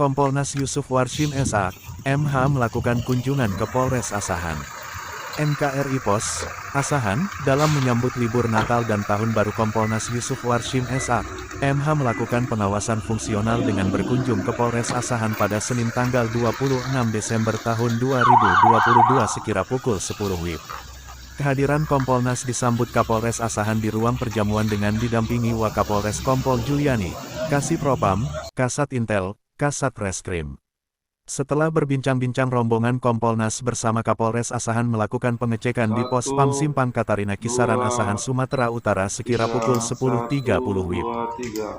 Kompolnas Yusuf Warshim S.A. MH melakukan kunjungan ke Polres Asahan. NKRI Pos, Asahan, dalam menyambut libur Natal dan Tahun Baru Kompolnas Yusuf Warshim S.A. MH melakukan pengawasan fungsional dengan berkunjung ke Polres Asahan pada Senin tanggal 26 Desember tahun 2022 sekira pukul 10 WIB. Kehadiran Kompolnas disambut Kapolres Asahan di ruang perjamuan dengan didampingi Wakapolres Kompol Juliani, Kasih Propam, Kasat Intel, Kasat Reskrim. Setelah berbincang-bincang rombongan Kompolnas bersama Kapolres Asahan melakukan pengecekan di Pos Pam Simpang Katarina Kisaran Asahan Sumatera Utara sekira pukul 10.30 WIB.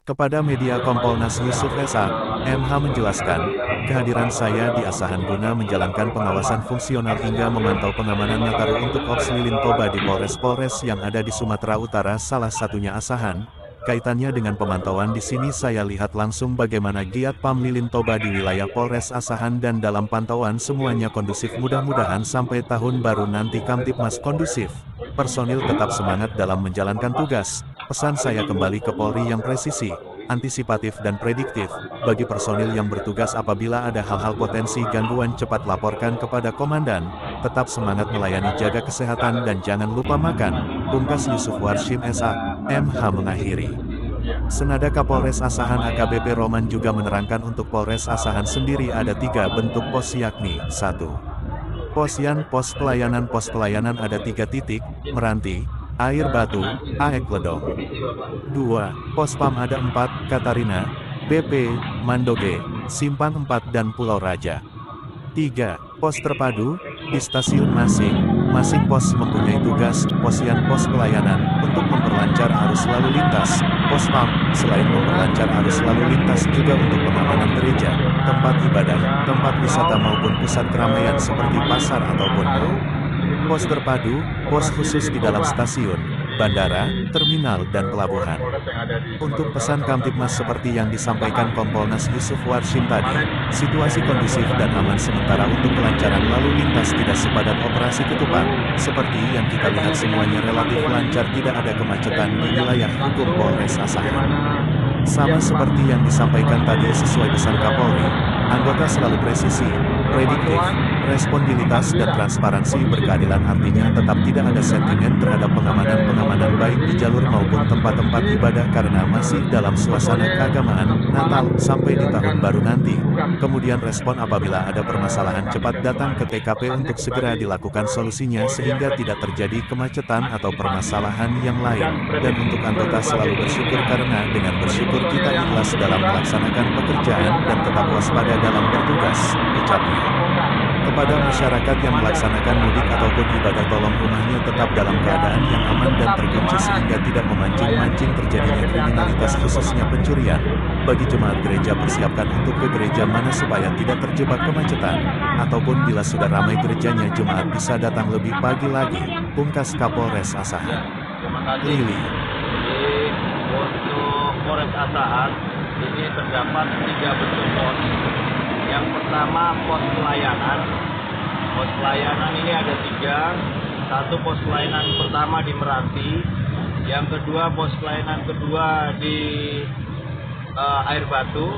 Kepada media Kompolnas Yusuf S.A. MH menjelaskan, kehadiran saya di Asahan guna menjalankan pengawasan fungsional hingga memantau pengamanan Nataru untuk Ops Lilin Toba di Polres-Polres yang ada di Sumatera Utara salah satunya Asahan. Kaitannya dengan pemantauan di sini saya lihat langsung bagaimana giat Pam Lilin Toba di wilayah Polres Asahan dan dalam pantauan semuanya kondusif, mudah-mudahan sampai tahun baru nanti Kamtibmas kondusif. Personil tetap semangat dalam menjalankan tugas. Pesan saya kembali ke Polri yang presisi, antisipatif dan prediktif. Bagi personil yang bertugas apabila ada hal-hal potensi gangguan cepat laporkan kepada komandan. Tetap semangat melayani, jaga kesehatan dan jangan lupa makan. Pungkas Yusuf Warshim S.A. MH mengakhiri. Senada Kapolres Asahan AKBP Roman juga menerangkan untuk Polres Asahan sendiri ada 3 bentuk pos yakni 1. Posyan pos pelayanan ada 3 titik, Meranti, Air Batu, Aek Ledong. 2. Pospam ada 4, Katarina, BP, Mandoge, Simpang 4 dan Pulau Raja. 3. Pos terpadu, di stasiun masing pos mempunyai tugas, posyan pos pelayanan, untuk memperlancar arus lalu lintas. Pospam, selain memperlancar arus lalu lintas juga untuk pengamanan gereja, tempat ibadah, tempat wisata maupun pusat keramaian seperti pasar ataupun mal. Pos terpadu, pos khusus di dalam stasiun, bandara, terminal dan pelabuhan. Untuk pesan Kamtibmas seperti yang disampaikan Kompolnas Yusuf Warshim tadi, situasi kondusif dan aman sementara untuk kelancaran lalu lintas tidak sepadat operasi ketupat. Seperti yang kita lihat semuanya relatif lancar, tidak ada kemacetan di wilayah hukum Polres Asahan. Sama seperti yang disampaikan tadi sesuai pesan Kapolri, anggota selalu presisi, prediktif, responsibilitas dan transparansi berkeadilan, artinya tetap tidak ada sentimen terhadap pengamanan baik di jalur maupun tempat-tempat ibadah karena masih dalam suasana keagamaan, Natal sampai di tahun baru nanti. Kemudian respon apabila ada permasalahan cepat datang ke TKP untuk segera dilakukan solusinya sehingga tidak terjadi kemacetan atau permasalahan yang lain. Dan untuk anggota selalu bersyukur karena dengan bersyukur kita ikhlas dalam melaksanakan pekerjaan dan tetap waspada dalam bertugas, ucapnya. Kepada masyarakat yang melaksanakan mudik ataupun ibadah, tolong rumahnya tetap dalam keadaan yang aman dan terkunci sehingga tidak memancing-mancing terjadinya kriminalitas khususnya pencurian. Bagi jemaat gereja, persiapkan untuk ke gereja mana supaya tidak terjebak kemacetan. Ataupun bila sudah ramai gerejanya, jemaat bisa datang lebih pagi lagi. Pungkas Kapolres Asahan. Lili. Untuk Polres Asahan ini terdapat 3 bentuk pos. Yang pertama pos pelayanan. Pos pelayanan ini ada 3. 1 pos pelayanan pertama di Meranti. Yang kedua pos pelayanan kedua di Air Batu.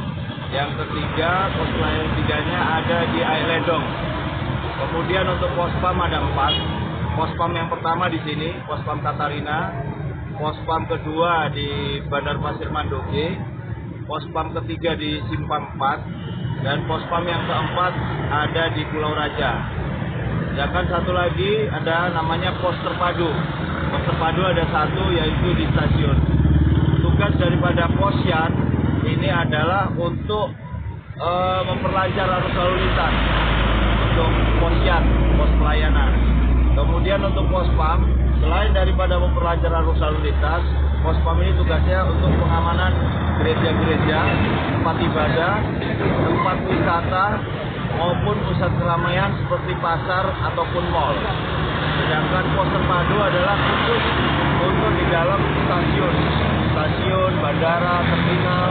Yang ketiga pos pelayanan tiganya ada di Air Ledong. Kemudian untuk pospam ada 4. Pospam yang pertama di sini, pospam Katarina. Pospam kedua di Bandar Pasir Mandoge. Pospam ketiga di Simpang 4. Dan pospam yang keempat ada di Pulau Raja. Sedangkan satu lagi ada namanya pos terpadu. Pos terpadu ada 1 yaitu di stasiun. Tugas daripada posyan ini adalah untuk memperlancar arus lalu lintas. Untuk posyan, pos pelayanan. Kemudian untuk pospam, selain daripada memperlancar arus lalu lintas, pospam ini tugasnya untuk pengamanan gereja-gereja, tempat ibadah, tempat wisata, maupun pusat keramaian seperti pasar ataupun mal. Sedangkan pos terpadu adalah khusus untuk di dalam stasiun, bandara, terminal,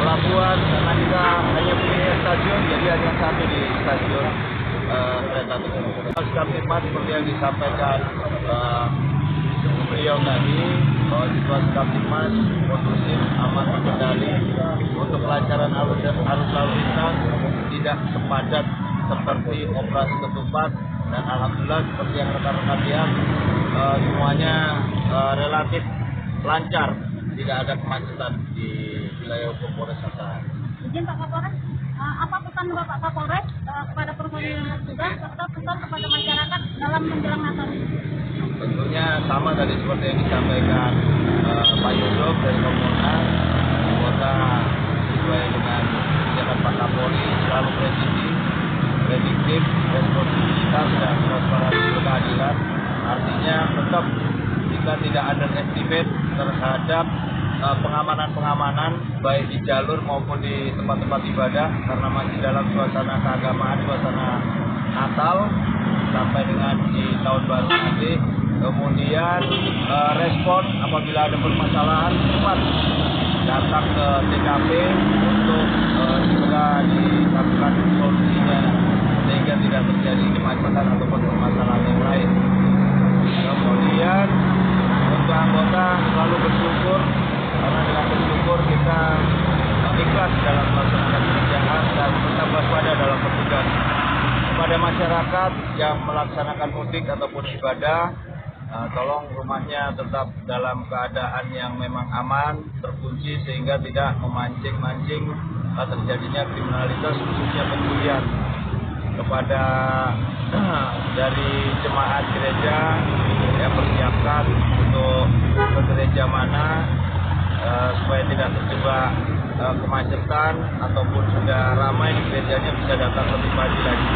pelabuhan. Karena kita hanya punya stasiun, jadi hanya 1 di stasiun kereta tersebut. Kamtibmas seperti yang disampaikan beliau tadi bahwa situasi Kamtipmas kondusif, aman terkendali untuk kelancaran arus lalu lintas, tidak sepadat seperti operasi ketupat, dan alhamdulillah seperti yang rekan-rekan lihat semuanya relatif lancar, tidak ada kemacetan di wilayah hukum Polres Asahan. Izin Pak Kapolres, apa pesan Bapak Kapolres kepada personil yang bertugas serta pesan kepada masyarakat dalam menjelang Natal? Tentunya sama tadi seperti yang disampaikan Pak Yusuf dari Kompolnas, anggota sesuai dengan kebijakan Pak Kapolri selalu prediktif, responsibilitas dan transparansi berkeadilan. Artinya tetap jika tidak ada estimate terhadap pengamanan baik di jalur maupun di tempat-tempat ibadah, karena masih dalam suasana keagamaan, suasana Natal sampai dengan di tahun baru nanti. Kemudian respon apabila ada permasalahan cepat datang ke TKP untuk segera dilakukan solusinya sehingga tidak terjadi kemacetan ataupun permasalahan yang lain. Kemudian untuk anggota selalu bersyukur, karena dengan bersyukur kita ikhlas dalam melaksanakan pekerjaan dan tetap waspada dalam bertugas. Kepada masyarakat yang melaksanakan mudik ataupun ibadah, tolong rumahnya tetap dalam keadaan yang memang aman, terkunci sehingga tidak memancing-mancing terjadinya kriminalitas khususnya pencurian. Kepada dari jemaat gereja yang persiapkan untuk ke gereja mana supaya tidak terjebak kemacetan ataupun sudah ramai di gerejanya bisa datang lebih pagi lagi.